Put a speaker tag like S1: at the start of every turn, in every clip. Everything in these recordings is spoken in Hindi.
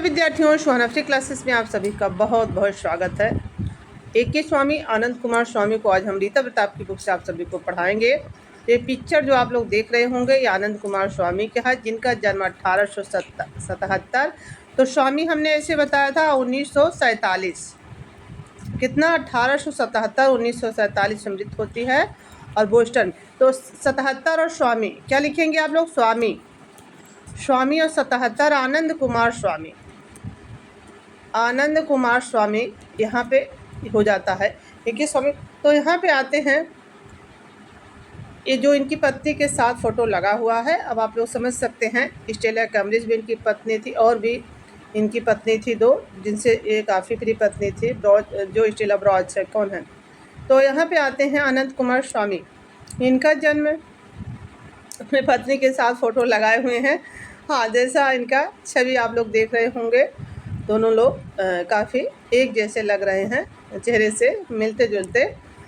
S1: विद्यार्थियों, सुहाना फ्री क्लासेस में आप सभी का बहुत बहुत स्वागत है। ए.के. स्वामी आनंद कुमार स्वामी को आज हम रीता प्रताप की बुक से आप सभी को पढ़ाएंगे। ये पिक्चर जो आप लोग देख रहे होंगे ये आनंद कुमार स्वामी का है, जिनका जन्म 1877। तो स्वामी हमने ऐसे बताया था 1947। कितना 1877 1947 में मृत्यु होती है और बोस्टन। तो 77 और स्वामी क्या लिखेंगे आप लोग? स्वामी और 77 आनंद कुमार स्वामी यहाँ पे हो जाता है। देखिए स्वामी, तो यहाँ पे आते हैं, ये जो इनकी पत्नी के साथ फोटो लगा हुआ है। अब आप लोग समझ सकते हैं स्टेला कैम्ब्रिज भी इनकी पत्नी थी और भी इनकी पत्नी थी दो, जिनसे एक आफिकरी पत्नी थी जो स्टेला ब्रॉज है। कौन है? तो यहाँ पे आते हैं आनंद कुमार स्वामी। इनका जन्म अपने पत्नी के साथ फोटो लगाए हुए हैं। हाँ, जैसा इनका छवि आप लोग देख रहे होंगे, दोनों लोग काफ़ी एक जैसे लग रहे हैं, चेहरे से मिलते जुलते।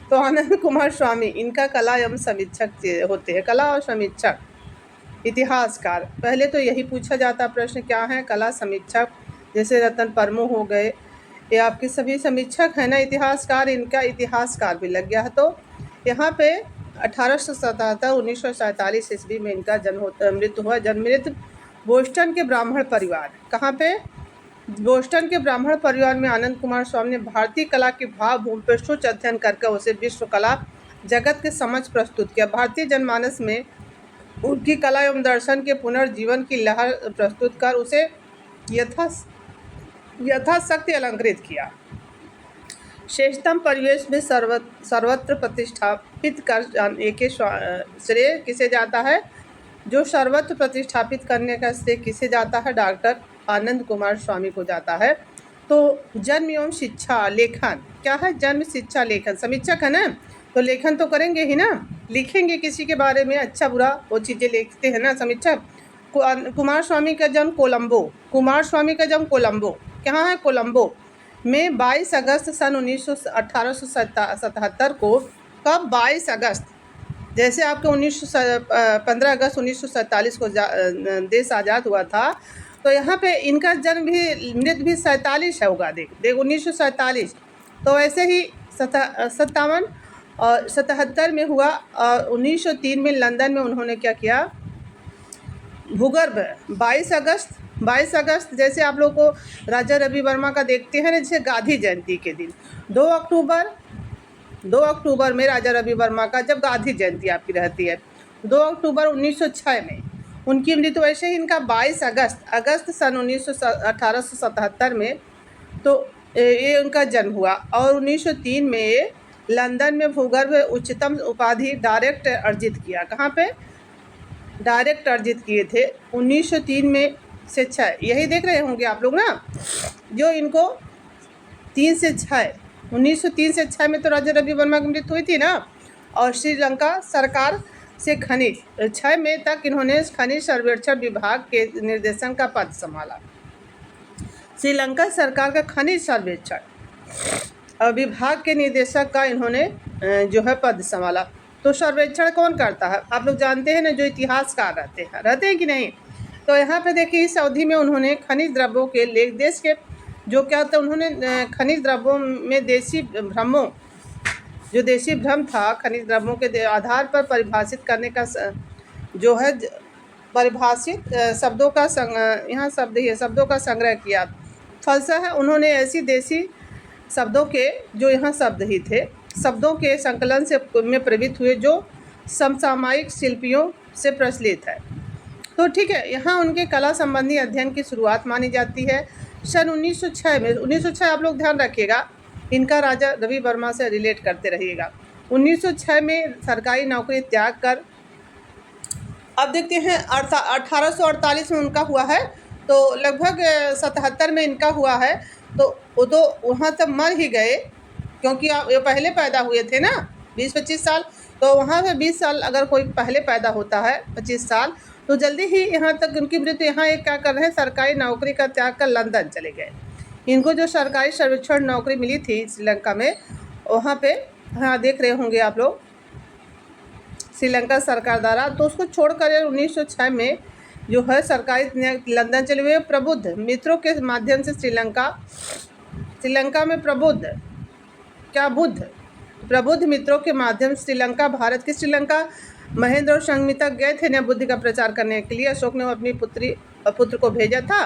S1: तो आनंद कुमार स्वामी इनका कला एवं समीक्षक होते हैं। कला और समीक्षक, इतिहासकार। पहले तो यही पूछा जाता प्रश्न, क्या है कला समीक्षक? जैसे रतन परमू हो गए, ये आपके सभी समीक्षक है ना, इतिहासकार। इनका इतिहासकार भी लग गया है। तो यहाँ पे 1877 1947 ईस्वी में इनका मृत्यु हुआ। जन्म बोस्टन के ब्राह्मण परिवार। कहाँ पे? बोस्टन के ब्राह्मण परिवार में आनंद कुमार स्वामी ने भारतीय कला के भावभूमि पर सूक्ष्म अध्ययन करके उसे विश्व कला जगत के समक्ष प्रस्तुत किया। भारतीय जनमानस में उनकी कला एवं दर्शन के पुनर्जीवन की लहर प्रस्तुत कर उसे यथाशक्ति अलंकृत किया। श्रेष्ठतम परिवेश में सर्वत्र प्रतिष्ठापित कर ए.के. श्रेय किसे जाता है? जो सर्वत्र प्रतिष्ठापित करने का श्रेय किसे जाता है? डॉक्टर आनंद कुमार स्वामी को जाता है। तो जन्म एवं शिक्षा लेखन क्या है? जन्म, शिक्षा, लेखन। समीक्षक है ना, तो लेखन तो करेंगे ही ना, लिखेंगे किसी के बारे में, अच्छा बुरा वो चीज़ें लिखते हैं ना समीक्षक। कुमार स्वामी का जन्म कोलंबो। कहाँ है? कोलंबो में 22 अगस्त सन 1877 को। कब? 22 अगस्त। जैसे आपके 15 अगस्त 1947 को देश आज़ाद हुआ था, तो यहाँ पे इनका जन्म भी, मृत्यु भी 47 है होगा। देख 1947। तो ऐसे ही 57 और 77 में हुआ और 1903 में लंदन में उन्होंने क्या किया? भूगर्भ 22 अगस्त। जैसे आप लोग को राजा रवि वर्मा का देखते हैं ना, जैसे गांधी जयंती के दिन 2 अक्टूबर में राजा रवि वर्मा का जब गांधी जयंती आपकी रहती है 2 अक्टूबर 1906 में उनकी मृत्यु। वैसे ही इनका 22 अगस्त सन 1877 में तो ये उनका जन्म हुआ और 1903 में ये लंदन में भूगर्भ उच्चतम उपाधि डायरेक्ट अर्जित किया। कहाँ पे? डायरेक्ट अर्जित किए थे 1903 में से 6। यही देख रहे होंगे आप लोग ना, जो इनको 3 से 6 1903 से 6 में तो राजा रवि वर्मा की मृत्यु हुई थी ना। और श्रीलंका सरकार से खनिज 6 में तक इन्होंने खनिज सर्वेक्षण विभाग के निर्देशन का पद संभाला। श्रीलंका सरकार का खनिज सर्वेक्षण विभाग के निदेशक का इन्होंने जो है पद संभाला। तो सर्वेक्षण कौन करता है? आप लोग जानते हैं ना, जो इतिहासकार रहते हैं कि नहीं। तो यहाँ पे देखिए, इस अवधि में उन्होंने खनिज द्रव्यों के देश के जो क्या होता है, उन्होंने खनिज द्रव्यों में देशी भ्रम था, खनिज द्रव्यों के आधार पर परिभाषित करने का जो है परिभाषित शब्दों का यहाँ शब्द ही शब्दों का संग्रह किया। फलसा है उन्होंने ऐसी देशी शब्दों के, जो यहाँ शब्द ही थे, शब्दों के संकलन से में प्रवृत्त हुए जो समसामयिक शिल्पियों से प्रचलित है। तो ठीक है, यहाँ उनके कला संबंधी अध्ययन की शुरुआत मानी जाती है सन 1906 में। 1906 आप लोग ध्यान रखिएगा, इनका राजा रवि वर्मा से रिलेट करते रहिएगा। 1906 में सरकारी नौकरी त्याग कर, अब देखते हैं 1848 में उनका हुआ है, तो लगभग 77 में इनका हुआ है। तो वो तो वहाँ तक मर ही गए, क्योंकि ये पहले पैदा हुए थे ना 20-25 साल। तो वहाँ पे 20 साल अगर कोई पहले पैदा होता है 25 साल, तो जल्दी ही यहाँ तक उनकी मृत्यु। यहाँ एक क्या कर रहे हैं, सरकारी नौकरी का त्याग कर लंदन चले गए। इनको जो सरकारी सर्वेक्षण नौकरी मिली थी श्रीलंका में, वहाँ पे हाँ देख रहे होंगे आप लोग, श्रीलंका सरकार द्वारा, तो उसको छोड़कर 1906 में जो है सरकारी लंदन चले हुए प्रबुद्ध मित्रों के माध्यम से श्रीलंका में प्रबुद्ध मित्रों के माध्यम से श्रीलंका महेंद्र और संगमित्रा गए थे नए बुद्धि का प्रचार करने के लिए। अशोक ने अपनी पुत्र को भेजा था,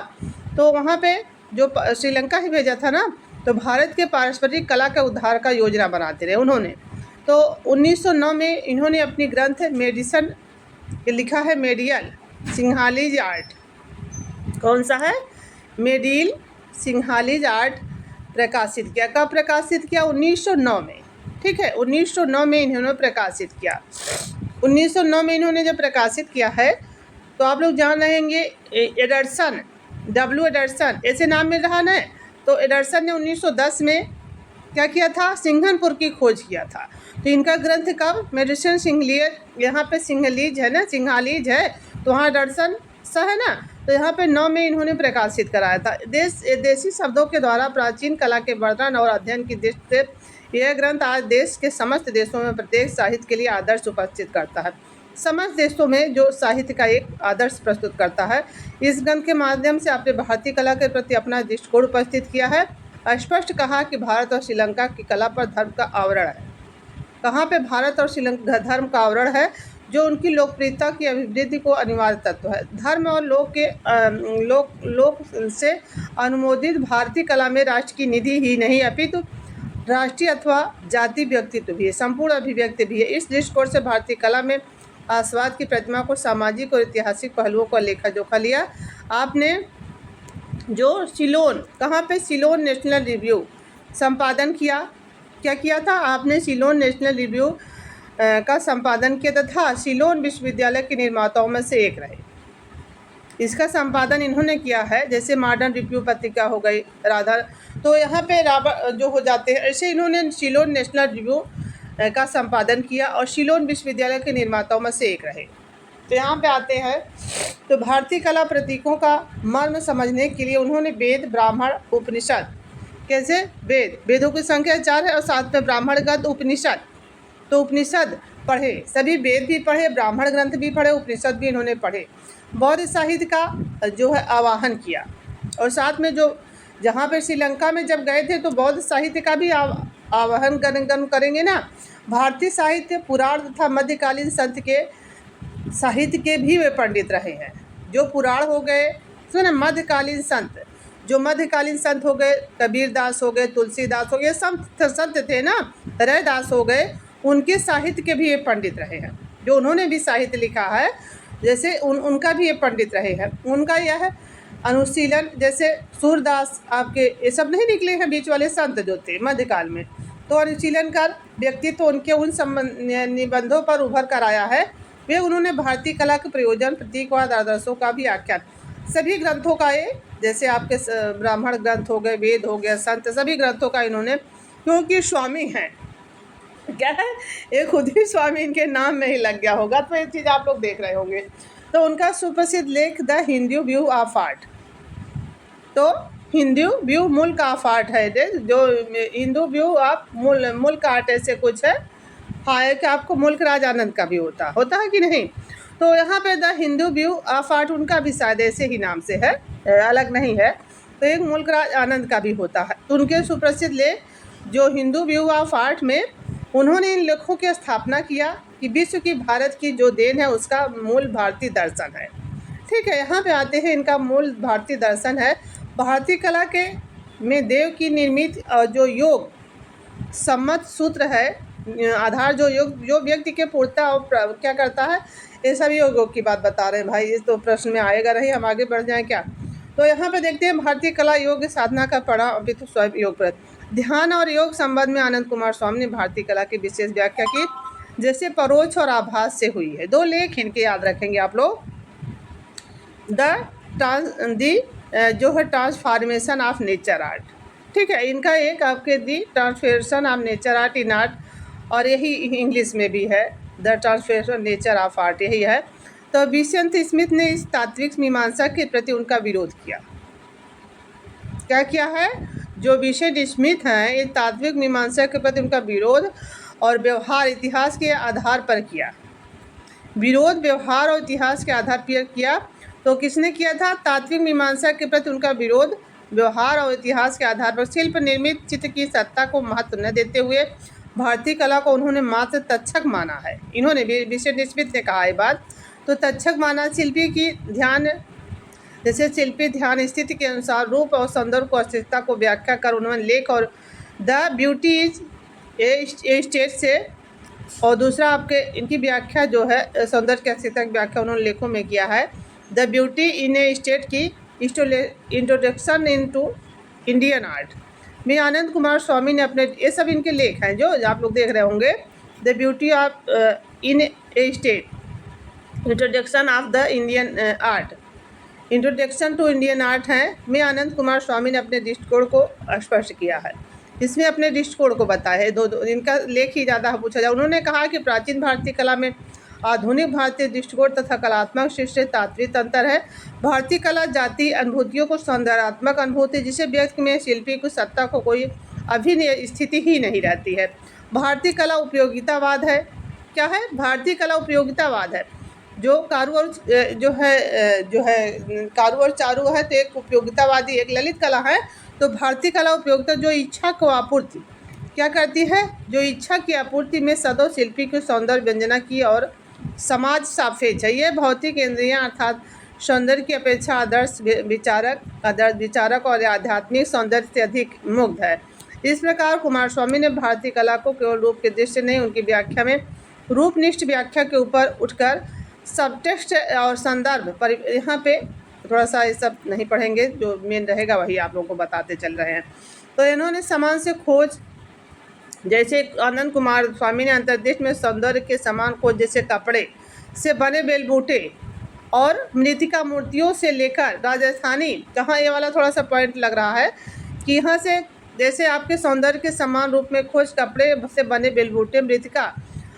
S1: तो वहाँ पे जो श्रीलंका ही भेजा था ना, तो भारत के पारस्परिक कला का उद्धार का योजना बनाते रहे उन्होंने। तो 1909 में इन्होंने अपनी ग्रंथ मेडिसन लिखा है, मेडियल सिंहालीज आर्ट। कौन सा है? मेडिल सिंहालीज आर्ट प्रकाशित किया। कब प्रकाशित किया? 1909 में। ठीक है, 1909 में इन्होंने प्रकाशित किया। 1909 में इन्होंने जब प्रकाशित किया है तो आप लोग जान रहेंगे एडरसन, W एडरसन ऐसे नाम मिल रहा ना। तो एडरसन ने 1910 में क्या किया था? सिंघनपुर की खोज किया था। तो इनका ग्रंथ कब? मेडिसिन सिंहलीज, यहाँ पे सिंहलीज है ना, सिंहालीज है, तो वहाँ एडरसन सा है ना, तो यहाँ पे 9 में इन्होंने प्रकाशित कराया था। देशी शब्दों के द्वारा प्राचीन कला के वर्णन और अध्ययन की दृष्टि से यह ग्रंथ आज देश के समस्त देशों में प्रत्येक साहित्य के लिए आदर्श उपस्थित करता है। समस्त देशों में जो साहित्य का एक आदर्श प्रस्तुत करता है। इस ग्रंथ के माध्यम से आपने भारतीय कला के प्रति अपना दृष्टिकोण उपस्थित किया है। स्पष्ट कहा कि भारत और श्रीलंका की कला पर धर्म का आवरण है। कहाँ पे? भारत और श्रीलंका धर्म का आवरण है, जो उनकी लोकप्रियता की अभिवृद्धि को अनिवार्य तत्व है। धर्म और लोक से अनुमोदित भारतीय कला में राष्ट्र की निधि ही नहीं अपितु राष्ट्रीय अथवा जाति व्यक्तित्व भी है, संपूर्ण अभिव्यक्ति भी है। इस दृष्टिकोण से भारतीय कला में आस्वाद की प्रतिमा को सामाजिक और ऐतिहासिक पहलुओं का लेखा जोखा लिया। आपने जो सिलोन, कहाँ पे? सिलोन नेशनल रिव्यू संपादन किया। क्या किया था आपने? सिलोन नेशनल रिव्यू का संपादन किया तथा सिलोन विश्वविद्यालय के निर्माताओं में से एक रहे। इसका संपादन इन्होंने किया है। जैसे मॉडर्न रिव्यू पत्रिका हो गई, राधा, तो यहाँ पे जो हो जाते हैं, ऐसे इन्होंने सिलोन नेशनल रिव्यू का संपादन किया और सिलोन विश्वविद्यालय के निर्माताओं में से एक रहे। तो यहाँ पे आते हैं, तो भारतीय कला प्रतीकों का मर्म समझने के लिए उन्होंने वेद, ब्राह्मण, उपनिषद, कैसे? वेदों की संख्या 4 है और साथ में ब्राह्मण ग्रंथ, उपनिषद, तो उपनिषद पढ़े, सभी वेद भी पढ़े, ब्राह्मण ग्रंथ भी पढ़े, उपनिषद भी इन्होंने पढ़े। बौद्ध साहित्य का जो है आवाहन किया, और साथ में जो जहाँ पे श्रीलंका में जब गए थे तो बौद्ध साहित्य का भी आवाहन करेंगे ना। भारतीय साहित्य, पुराण तथा मध्यकालीन संत के साहित्य के भी वे पंडित रहे हैं। जो पुराण हो गए, सुने, मध्यकालीन संत, जो मध्यकालीन संत हो गए, कबीरदास हो गए, तुलसीदास हो गए, संत थे ना, रैदास हो गए, उनके साहित्य के भी ये पंडित रहे हैं। जो उन्होंने भी साहित्य लिखा है, जैसे उनका भी ये पंडित रहे हैं। उनका यह है अनुशीलन, जैसे सूरदास, आपके ये सब नहीं निकले हैं बीच वाले संत जो थे मध्यकाल में, तो अनुशीलन कर व्यक्तित्व उनके उन निबंधों पर उभर कर आया है। वे उन्होंने भारतीय कला के प्रयोजन, प्रतीकवाद, आदर्शों का भी आख्यान, सभी ग्रंथों का ये, जैसे आपके ब्राह्मण ग्रंथ हो गए, वेद हो गया, संत, सभी ग्रंथों का इन्होंने, क्योंकि स्वामी हैं, क्या है, ये खुद ही स्वामी इनके नाम में ही लग गया होगा, तो ये चीज़ आप लोग देख रहे होंगे। तो उनका सुप्रसिद्ध लेख the Hindu view of art, तो हिंदू व्यू मुल्क ऑफ आर्ट है, जो हिंदू व्यू ऑफ मुल्क आर्ट ऐसे कुछ है। हाँ, है कि आपको मुल्क राज आनंद का भी होता है कि नहीं। तो यहाँ पे the Hindu view of art, उनका भी शायद ऐसे ही नाम से है, अलग नहीं है। तो एक मुल्क राज आनंद का भी होता है। तो उनके सुप्रसिद्ध लेख जो हिंदू व्यू ऑफ आर्ट में उन्होंने इन लेखों की स्थापना किया कि विश्व की भारत की जो देन है उसका मूल भारतीय दर्शन है। ठीक है, यहाँ पे आते हैं, इनका मूल भारतीय दर्शन है। भारतीय कला के में देव की निर्मित जो योग सम्मत सूत्र है, आधार जो योग, जो व्यक्ति के पूर्णता और क्या करता है, ये सभी योगों की बात बता रहे हैं भाई। ये तो प्रश्न में आएगा नहीं, हम आगे बढ़ जाएं क्या। तो यहाँ पे देखते हैं भारतीय कला योग साधना का पड़ा अभी तो स्वयं योग पर ध्यान और योग संबंध में आनंद कुमार स्वामी ने भारतीय कला की विशेष व्याख्या की, जैसे परोक्ष और आभास से हुई है। 2 लेख इनके याद रखेंगे आप लोग। जो है ट्रांसफॉर्मेशन ऑफ नेचर आर्ट, ठीक है, इनका एक आपके दी transformation of nature art in art, और यही इंग्लिश में भी है the transformation nature of art, यही है। तो विशंत स्मिथ ने इस तात्विक मीमांसा के प्रति उनका विरोध किया। क्या किया है? जो विशंत स्मिथ हैं, इस तात्विक मीमांसा के प्रति उनका विरोध और व्यवहार इतिहास के आधार पर किया। विरोध व्यवहार और इतिहास के आधार पर किया। तो किसने किया था? तात्विक मीमांसा के प्रति उनका विरोध, व्यवहार और इतिहास के आधार पर शिल्प निर्मित चित्र की सत्ता को महत्व न देते हुए भारतीय कला को उन्होंने मात्र तक्षक माना है। इन्होंने विषय निष्पित ने कहा ये बात। तो तक्षक माना शिल्पी की ध्यान, जैसे शिल्पी ध्यान स्थिति के अनुसार रूप और सौंदर्य को अस्थिरता को व्याख्या कर उन्होंने लेख और the beauty is a state से, और दूसरा आपके इनकी व्याख्या जो है सौंदर्य की अस्थिरता की व्याख्या उन्होंने लेखों में किया है। The beauty in a state की इंट्रोडक्शन इनटू इंडियन आर्ट में आनंद कुमार स्वामी ने अपने, ये सब इनके लेख हैं जो आप लोग देख रहे होंगे। The beauty of in a state, introduction of the Indian art, introduction to Indian art है में आनंद कुमार स्वामी ने अपने दृष्टिकोण को स्पष्ट किया है। इसमें अपने दृष्टिकोण को बताया है। दो इनका लेख ही ज़्यादा पूछा जाए। उन्होंने कहा कि प्राचीन भारतीय कला में आधुनिक भारतीय दृष्टिकोण तथा कलात्मक शिष्ट तात्विक अंतर है। भारतीय कला जाति अनुभूतियों को सौंदर्यात्मक अनुभूति जिसे व्यक्ति में शिल्पी की सत्ता को कोई अभिनय स्थिति ही नहीं रहती है। भारतीय कला उपयोगितावाद है। क्या है? भारतीय कला उपयोगितावाद है। जो कारू और कारू और चारू है तो एक उपयोगितावादी, एक ललित कला है। तो भारतीय कला उपयोगिता जो इच्छा को आपूर्ति क्या करती है? जो इच्छा की आपूर्ति में सदैव शिल्पी की सौंदर्य व्यंजना की और समाज सापेक्ष है। ये भौतिक इंद्रियां अर्थात सौंदर्य की अपेक्षा आदर्श विचारक और आध्यात्मिक सौंदर्य से अधिक मुग्ध है। इस प्रकार कुमार स्वामी ने भारतीय कला को केवल रूप के दृष्टि नहीं, उनकी व्याख्या में रूपनिष्ठ व्याख्या के ऊपर उठकर सबटेक्स्ट और संदर्भ पर, यहाँ पे थोड़ा सा ये सब नहीं पढ़ेंगे, जो मेन रहेगा वही आप लोगों को बताते चल रहे हैं। तो इन्होंने समान से खोज, जैसे आनंद कुमार स्वामी ने अंतर्दृष्टि में सौंदर्य के समान खोज, जैसे कपड़े से बने बेलबूटे और मृतिका मूर्तियों से लेकर राजस्थानी, कहाँ ये वाला थोड़ा सा पॉइंट लग रहा है कि यहाँ से जैसे आपके सौंदर्य के समान रूप में खोज कपड़े से बने बेलबूटे, मृतिका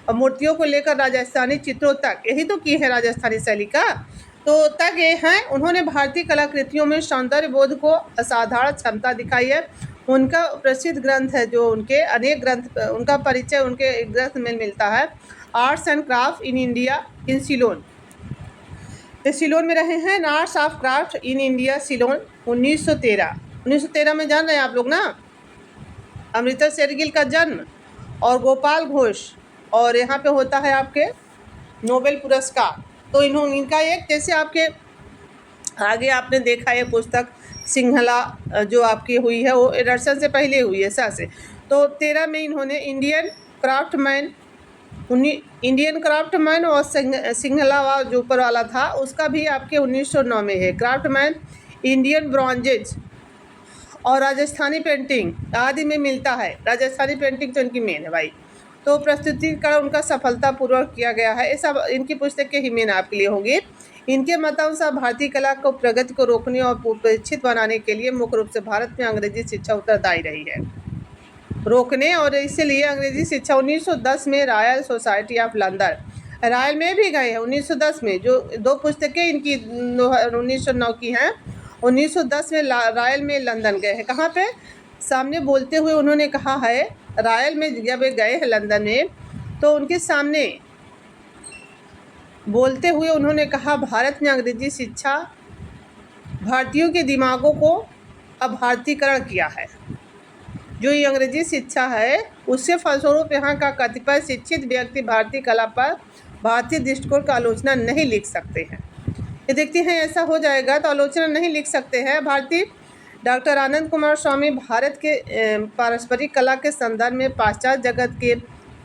S1: और मूर्तियों को लेकर राजस्थानी चित्रों तक, यही तो की है राजस्थानी शैली का, तो तक ये हैं। उन्होंने भारतीय कलाकृतियों में सौंदर्य बोध को असाधारण क्षमता दिखाई है। उनका प्रसिद्ध ग्रंथ है, जो उनके अनेक ग्रंथ, उनका परिचय उनके ग्रंथ में मिलता है, arts and craft in India in Ceylon. Ceylon में रहे हैं। Arts of craft in India Ceylon 1913 में जान रहे हैं आप लोग ना, अमृता शेरगिल का जन्म और गोपाल घोष, और यहाँ पे होता है आपके नोबेल पुरस्कार। तो इनका एक, जैसे आपके आगे आपने देखा है पुस्तक सिंघला जो आपकी हुई है वो एडर्सन से पहले हुई है से। तो 13 में इन्होंने इंडियन क्राफ्टमैन और सिंघला जो ऊपर वाला था उसका भी आपके 1909 में है। क्राफ्टमैन, इंडियन ब्रॉन्जेज और राजस्थानी पेंटिंग आदि में मिलता है। राजस्थानी पेंटिंग तो इनकी मेन है भाई। तो प्रस्तुतिकरण उनका सफलतापूर्वक किया गया है। ये सब इनकी पुस्तकें ही मेन आपके लिए होंगी। इनके मतानुसार भारतीय कला को प्रगति को रोकने और उपेक्षित बनाने के लिए मुख्य रूप से भारत में अंग्रेजी शिक्षा उत्तरदायी रही है। रोकने और इसलिए अंग्रेजी शिक्षा 1910 में royal society of London, royal में भी गए हैं 1910 में, जो 2 पुस्तकें इनकी 1909 की हैं। 1910 में रॉयल में लंदन गए हैं। कहाँ पे? सामने बोलते हुए उन्होंने कहा है, रॉयल में जब गए हैं लंदन में, तो उनके सामने बोलते हुए उन्होंने कहा, भारत में अंग्रेजी शिक्षा भारतीयों के दिमागों को अभारतीकरण किया है। जो ये अंग्रेजी शिक्षा है उससे फलस्वरूप यहाँ का कतिपय शिक्षित व्यक्ति भारतीय कला पर भारतीय दृष्टिकोण का आलोचना नहीं लिख सकते हैं। ये देखते हैं ऐसा हो जाएगा तो आलोचना नहीं लिख सकते हैं। भारतीय डॉक्टर आनंद कुमार स्वामी भारत के पारंपरिक कला के संदर्भ में पाश्चात्य जगत के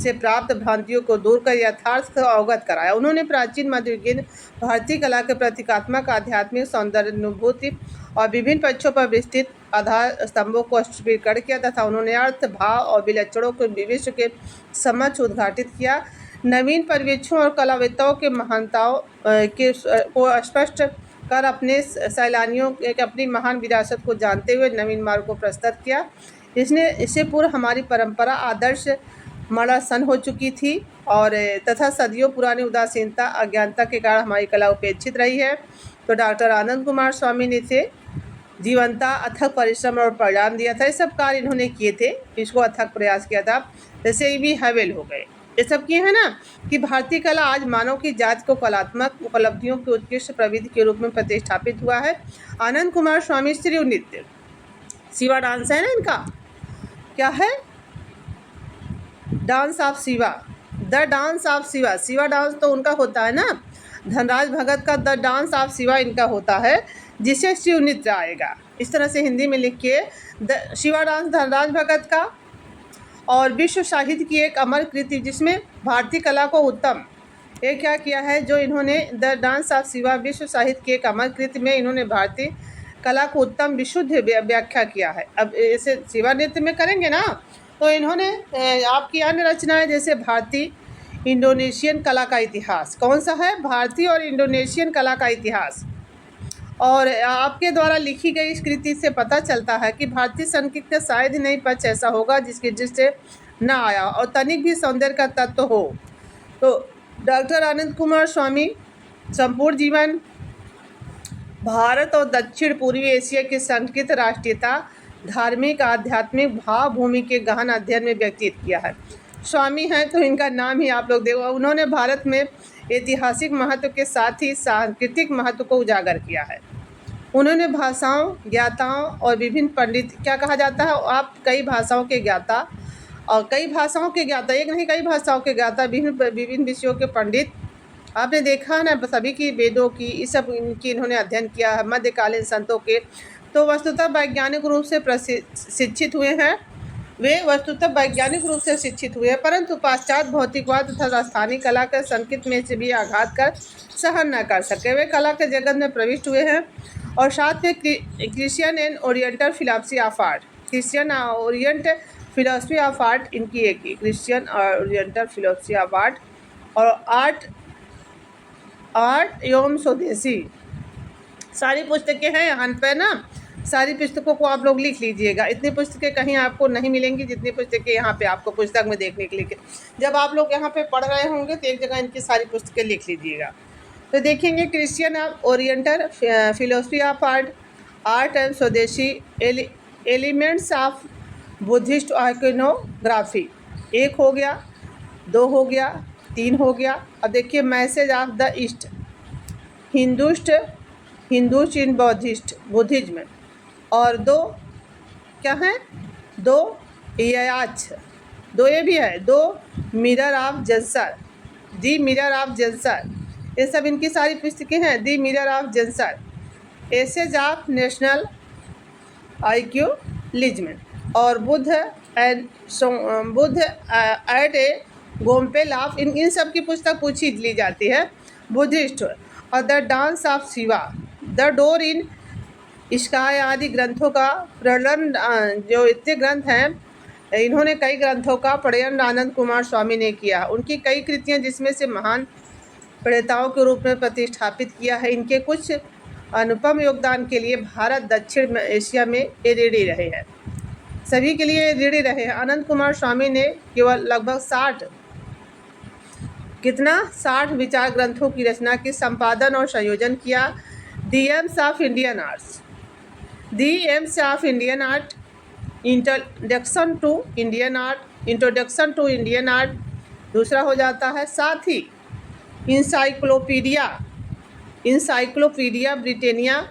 S1: से प्राप्त भ्रांतियों को दूर कर यथार्थ को अवगत कराया। उन्होंने प्राचीन मध्ययुगीन भारतीय कला के प्रतीकात्मक आध्यात्मिक सौंदर्यानुभूति और विभिन्न पक्षों पर विस्तृत आधार स्तंभों को स्पष्टीकरण किया तथा उन्होंने अर्थ, भाव और विलक्षणों को विश्व के समक्ष उद्घाटित किया। नवीन परिवेशों और कलाविदताओं के महानताओं को स्पष्ट कर अपने सैलानियों के अपनी महान विरासत को जानते हुए नवीन मार्ग को प्रस्तुत किया। इससे पूर्व हमारी परंपरा आदर्श मड़ासन हो चुकी थी और तथा सदियों पुरानी उदासीनता अज्ञानता के कारण हमारी कला उपेक्षित रही है। तो डॉक्टर आनंद कुमार स्वामी ने इसे जीवंता, अथक परिश्रम और परिणाम दिया था। ये सब कार्य इन्होंने किए थे, इसको अथक प्रयास किया था। जैसे E.V. हैवेल हो गए, ये सब किए हैं ना कि भारतीय कला आज मानव की जाति को कलात्मक उपलब्धियों की उत्कृष्ट प्रविधि के रूप में प्रतिष्ठापित हुआ है। आनंद कुमार स्वामी स्त्री नृत्य, शिवा डांस है ना इनका, क्या है, dance of Shiva, the dance of Shiva. Shiva dance तो उनका होता है ना, धनराज भगत का द डांस ऑफ शिवा इनका होता है, जिससे शिव नृत्य आएगा। इस तरह से हिंदी में लिखिए, द शिवा डांस धनराज भगत का, और विश्व साहित्य की एक अमर कृति जिसमें भारतीय कला को उत्तम, ये क्या किया है, जो इन्होंने द डांस ऑफ शिवा विश्व साहित्य की एक अमर कृति में इन्होंने भारतीय कला को उत्तम विशुद्ध व्याख्या किया है। अब इसे शिवा नृत्य में करेंगे ना, तो इन्होंने आपकी अन्य रचनाएं जैसे भारतीय इंडोनेशियन कला का इतिहास, कौन सा है, भारतीय और इंडोनेशियन कला का इतिहास, और आपके द्वारा लिखी गई इस कृति से पता चलता है कि भारतीय संगीत का शायद ही नहीं पक्ष ऐसा होगा जिसकी दृष्टि न आया और तनिक भी सौंदर्य का तत्व हो। तो डॉक्टर आनंद कुमार स्वामी संपूर्ण जीवन भारत और दक्षिण पूर्वी एशिया की संस्कृत, राष्ट्रीयता, धार्मिक, आध्यात्मिक भाव भूमि के गहन अध्ययन में व्यतीत किया है। स्वामी हैं तो इनका नाम ही आप लोग देखो, उन्होंने भारत में ऐतिहासिक महत्व के साथ ही सांस्कृतिक महत्व को उजागर किया है। उन्होंने भाषाओं, ज्ञाताओं और विभिन्न पंडित, क्या कहा जाता है, आप कई भाषाओं के ज्ञाता, और कई भाषाओं के ज्ञाता, एक नहीं कई भाषाओं के ज्ञाता, विभिन्न विषयों के पंडित, आपने देखा है ना, सभी की, वेदों की, इस सब की इन्होंने अध्ययन किया है, मध्यकालीन संतों के। तो वस्तुतः वैज्ञानिक रूप से शिक्षित हुए हैं, वे वस्तुतः वैज्ञानिक रूप से शिक्षित हुए हैं, परंतु पाश्चात्य भौतिकवाद तथा स्थानीय कला के संकेत में से भी आघात कर सहन न कर सके। वे कला के जगत में प्रविष्ट हुए हैं और साथ में Christian and oriental philosophy of art, Christian orient philosophy of art इनकी एक ही, Christian oriental philosophy of art, और आर्ट एवं स्वदेशी, सारी पुस्तकें हैं यहाँ पे ना, सारी पुस्तकों को आप लोग लिख लीजिएगा। इतनी पुस्तकें कहीं आपको नहीं मिलेंगी जितनी पुस्तकें यहाँ पे आपको पुस्तक में देखने के लिए। जब आप लोग यहाँ पे पढ़ रहे होंगे तो एक जगह इनकी सारी पुस्तकें लिख लीजिएगा। तो देखेंगे Christian oriental philosophy of art, art and स्वदेशी, एलिमेंट्स ऑफ बुद्धिस्ट आइकोनोग्राफी, एक हो गया, दो हो गया, तीन हो गया। अब देखिए message of the east, Hinduism in Buddhism, और दो क्या है, दो याच, दो ये भी है, the mirror of gesture, the mirror of gesture, ये सब इनकी सारी पुस्तकें हैं। The mirror of gesture, essays of national idealism, और Buddha at a gospel of, इन सब की पुस्तक पूछी ली जाती है, बुद्धिस्ट, और the dance of Shiva, the door in sky आदि ग्रंथों का प्रणयन, जो इतने ग्रंथ हैं, इन्होंने कई ग्रंथों का प्रणयन आनंद कुमार स्वामी ने किया। उनकी कई कृतियां जिसमें से महान प्रणेताओं के रूप में प्रतिष्ठापित किया है। इनके कुछ अनुपम योगदान के लिए भारत दक्षिण एशिया में ऋणी रहे हैं, सभी के लिए ऋणी रहे हैं। आनंद कुमार स्वामी ने केवल लगभग 60 विचार ग्रंथों की रचना की, संपादन और संयोजन किया। The aims of Indian arts, the aims of Indian art, introduction to Indian art, दूसरा हो जाता है। साथ ही इंसाइक्लोपीडिया ब्रिटेनिया,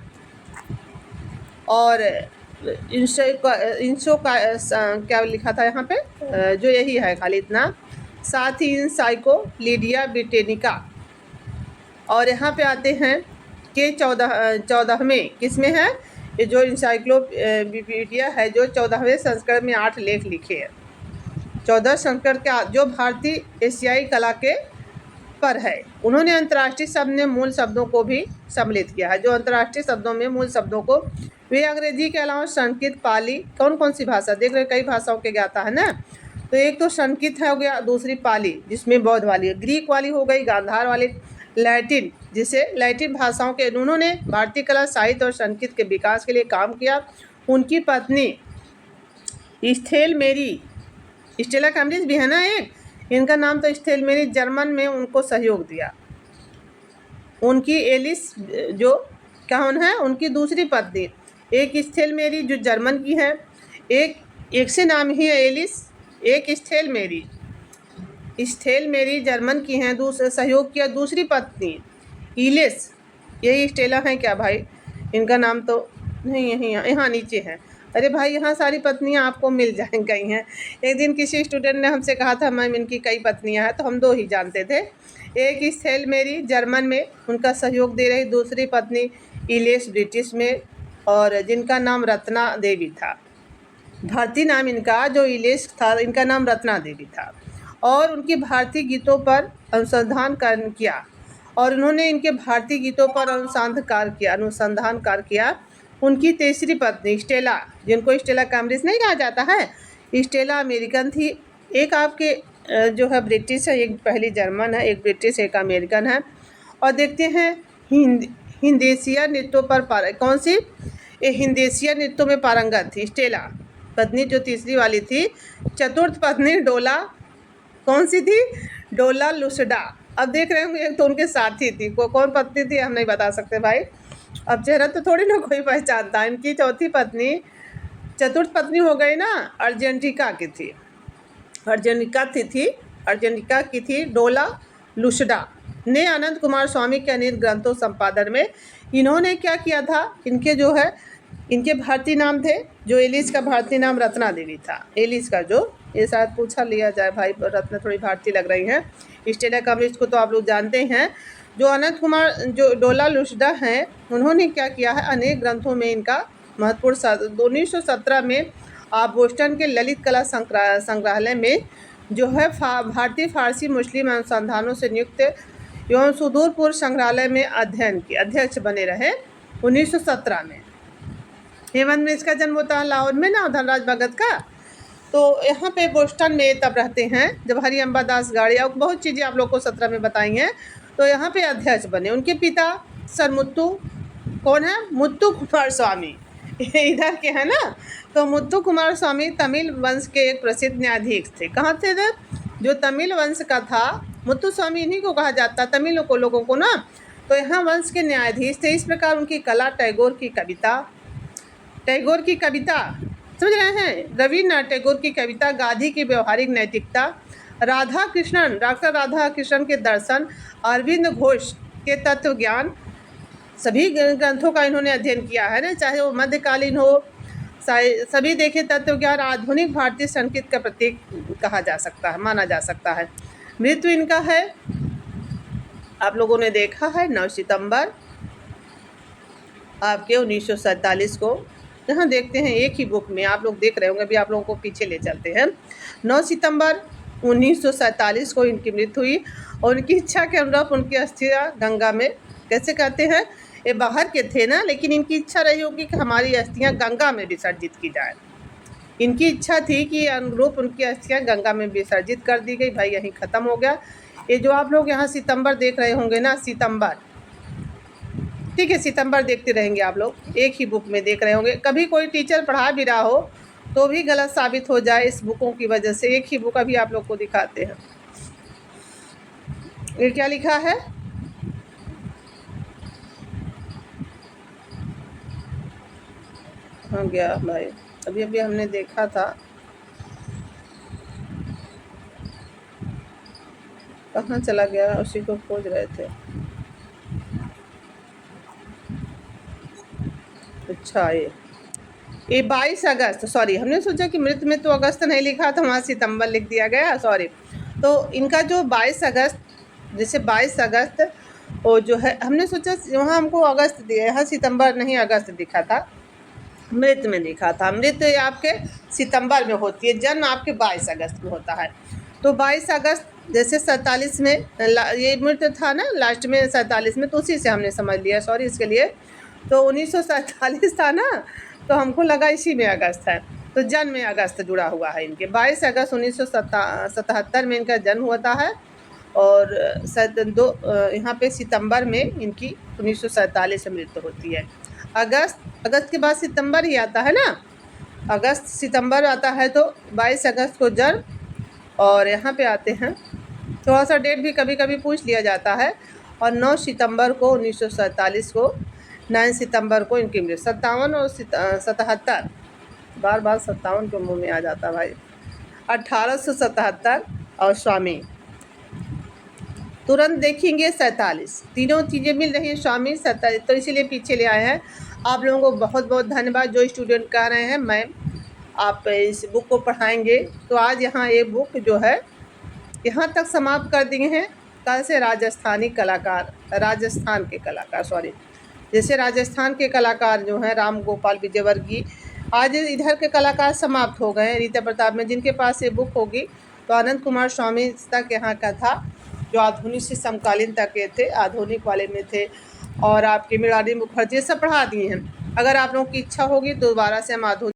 S1: और क्या लिखा था यहाँ पे, जो यही है खाली इतना, साथ ही इंसाइक्लोपीडिया ब्रिटेनिका, और यहाँ पे आते हैं कि 14वें किसमें है, ये जो इंसाइक्लोपीडिया है, जो 14वें संस्करण में 8 लेख लिखे हैं, 14 संस्करण के, जो भारतीय एशियाई कला के पर है। उन्होंने अंतर्राष्ट्रीय शब्द में मूल शब्दों को भी सम्मिलित किया है, जो अंतर्राष्ट्रीय शब्दों में मूल शब्दों को, वे अंग्रेजी के अलावा संस्कृत, पाली, कौन सी भाषा देख रहे, कई भाषाओं के ज्ञाता है ना, तो एक तो संस्कृत है हो गया, दूसरी पाली जिसमें बौद्ध वाली है, ग्रीक वाली हो गई, गांधार वाली, लैटिन, जिसे लैटिन भाषाओं के, उन्होंने भारतीय कला, साहित्य और संस्कृत के विकास के लिए काम किया। उनकी पत्नी स्टेला मैरी, स्टेला कैम्ब्रिज भी है ना एक, इनका नाम तो स्टेला मैरी, जर्मन में उनको सहयोग दिया। उनकी एलिस जो कौन है, उनकी दूसरी पत्नी, एक स्टेला मैरी जो जर्मन की है, एक से नाम ही है एलिस, एक स्टेला मैरी, स्टेल मेरी जर्मन की हैं, दूसरे सहयोग किया दूसरी पत्नी इलेस, यही स्टेला हैं क्या भाई? इनका नाम तो नहीं, यहीं यहाँ नीचे है। अरे भाई यहाँ सारी पत्नियाँ आपको मिल जाए गई हैं। एक दिन किसी स्टूडेंट ने हमसे कहा था मैम इनकी कई पत्नियाँ हैं, तो हम 2 ही जानते थे। एक स्टेल मेरी जर्मन में उनका सहयोग दे रही, दूसरी पत्नी इलेस ब्रिटिश में, और जिनका नाम रत्ना देवी था। भारतीय नाम इनका जो इलेस था, इनका नाम रत्ना देवी था, और उनकी भारतीय गीतों पर अनुसंधान किया, और उन्होंने इनके भारतीय गीतों पर अनुसंधान कार्य किया। उनकी तीसरी पत्नी स्टेला, जिनको स्टेला कैम्ब्रिज नहीं कहा जाता है, स्टेला अमेरिकन थी। एक आपके जो है ब्रिटिश है, एक पहली जर्मन है, एक ब्रिटिश, एक अमेरिकन है। और देखते हैं हिंदेसिया नृत्यों पर कौन सी? हिंदेसिया नृत्यों में पारंगत थी स्टेला, पत्नी जो तीसरी वाली थी। चतुर्थ पत्नी डोला, कौन सी थी? डोला लुसडा। अब देख रहे होंगे एक तो उनके साथी थी, कौन पत्नी थी हम नहीं बता सकते भाई, अब चेहरा तो थोड़ी ना कोई पहचानता। इनकी चौथी पत्नी, चतुर्थ पत्नी हो गई ना, अर्जेंटिका की थी, अर्जेंटिका की थी डोला लुसडा ने आनंद कुमार स्वामी के अनेक ग्रंथों संपादन में इन्होंने क्या किया था? इनके जो है इनके भारतीय नाम थे, जो एलिस का भारतीय नाम रत्ना देवी था। एलिस का जो, ये शायद पूछा लिया जाए भाई, रत्ना थोड़ी भारतीय लग रही हैं। स्टेला कैम्ब्रिज को तो आप लोग जानते हैं। जो आनंद कुमार जो डोला लुसडा हैं, उन्होंने क्या किया है? अनेक ग्रंथों में इनका महत्वपूर्ण 1917 में आप बोस्टन के ललित कला संग्रहालय में जो है भारतीय फारसी मुस्लिम अनुसंधानों से नियुक्त एवं सुदूर पूर्व संग्रहालय में अध्ययन के अध्यक्ष बने रहे 1917 में। हेमंत में इसका जन्म होता है लाहौर में ना, धनराज भगत का। तो यहाँ पे बोस्टन में तब रहते हैं जब हरि अम्बा दास गाड़िया, बहुत चीज़ें आप लोग को 17 में बताई हैं। तो यहाँ पे अध्यक्ष बने। उनके पिता सर मुत्तू, कौन है? मुत्तू कुमार स्वामी, इधर के हैं ना। तो मुत्तू कुमार स्वामी तमिल वंश के एक प्रसिद्ध न्यायाधीश थे। कहाँ थे थे? जो तमिल वंश का था, मुत्तू स्वामी इन्हीं को कहा जाता, तमिल लोगों को ना। तो यहाँ वंश के न्यायाधीश थे। इस प्रकार उनकी कला, टैगोर की कविता समझ रहे हैं, रविन्द्रनाथ टैगोर की कविता, गांधी की व्यवहारिक नैतिकता, डॉक्टर राधा कृष्णन के दर्शन, अरविंद घोष के तत्व ज्ञान, सभी ग्रंथों का इन्होंने अध्ययन किया है ना, चाहे वो मध्यकालीन हो, सभी देखे तत्व ज्ञान आधुनिक भारतीय संस्कृति का प्रतीक कहा जा सकता है, माना जा सकता है। मृत्यु इनका है, आप लोगों ने देखा है, 9 सितंबर आपके 1947 को। यहाँ देखते हैं एक ही बुक में, आप लोग देख रहे होंगे, अभी आप लोगों को पीछे ले चलते हैं। 9 सितंबर 1947 को इनकी मृत्यु हुई, और उनकी इच्छा के अनुरूप उनकी अस्थियाँ गंगा में, कैसे कहते हैं, ये बाहर के थे ना, लेकिन इनकी इच्छा रही होगी कि हमारी अस्थियाँ गंगा में विसर्जित की जाए। इनकी इच्छा थी कि अनुरूप उनकी अस्थियाँ गंगा में विसर्जित कर दी गई। भाई यहीं ख़त्म हो गया। ये जो आप लोग यहाँ सितंबर देख रहे होंगे ना, सितंबर, ठीक है, सितंबर देखते रहेंगे आप लोग, एक ही बुक में देख रहे होंगे। कभी कोई टीचर पढ़ा भी रहा हो तो भी गलत साबित हो जाए इस बुकों की वजह से। एक ही बुक अभी आप लोग को दिखाते हैं, ये क्या लिखा है? हाँ गया भाई, अभी हमने देखा था, कहाँ चला गया, उसी को खोज रहे थे। अच्छा, ये 22 अगस्त, सॉरी, हमने सोचा कि मृत्यु में तो अगस्त नहीं लिखा था, वहाँ सितंबर लिख दिया गया, सॉरी। तो इनका जो 22 अगस्त, जैसे 22 अगस्त वो जो है, हमने सोचा वहाँ हमको अगस्त दिया, यहाँ सितंबर नहीं अगस्त दिखा था, मृत्यु में लिखा था। मृत्यु आपके सितंबर में होती है, जन्म आपके 22 अगस्त में होता है। तो 22 अगस्त जैसे 47 में ये मृत्यु था ना, लास्ट में 47 में, तो उसी से हमने समझ लिया, सॉरी इसके लिए। तो 1947 था ना, तो हमको लगा इसी में अगस्त है, तो जन्म में अगस्त जुड़ा हुआ है इनके। 22 अगस्त 1977 में इनका जन्म होता है, और यहाँ पे सितंबर में इनकी 1947 में मृत्यु होती है। अगस्त के बाद सितंबर ही आता है ना, अगस्त सितंबर आता है, तो 22 अगस्त को जन्म, और यहाँ पे आते हैं, थोड़ा सा डेट भी कभी कभी पूछ लिया जाता है। और 9 सितंबर को 1947 को, 9 सितंबर को इनकी मृत्यु। 57 और 77, बार 57 के मुँह में आ जाता भाई, 1877 और स्वामी तुरंत देखेंगे 47। तीनों चीज़ें मिल रही हैं स्वामी 47, तो इसीलिए पीछे ले आए हैं। आप लोगों को बहुत बहुत धन्यवाद। जो स्टूडेंट कह रहे हैं मैम आप इस बुक को पढ़ाएंगे, तो आज यहाँ ये बुक जो है यहाँ तक समाप्त कर दिए हैं। कल से राजस्थान के कलाकार जैसे राजस्थान के कलाकार जो हैं राम गोपाल विजयवर्गीय, आज इधर के कलाकार समाप्त हो गए हैं। रीता प्रताप में जिनके पास ये बुक होगी, तो आनंद कुमार स्वामी तक यहाँ का था, जो आधुनिक से समकालीन तक के थे, आधुनिक वाले में थे, और आपके मृणालिनी मुखर्जी सब पढ़ा दिए हैं। अगर आप लोगों की इच्छा होगी तो दोबारा से हम आधुनिक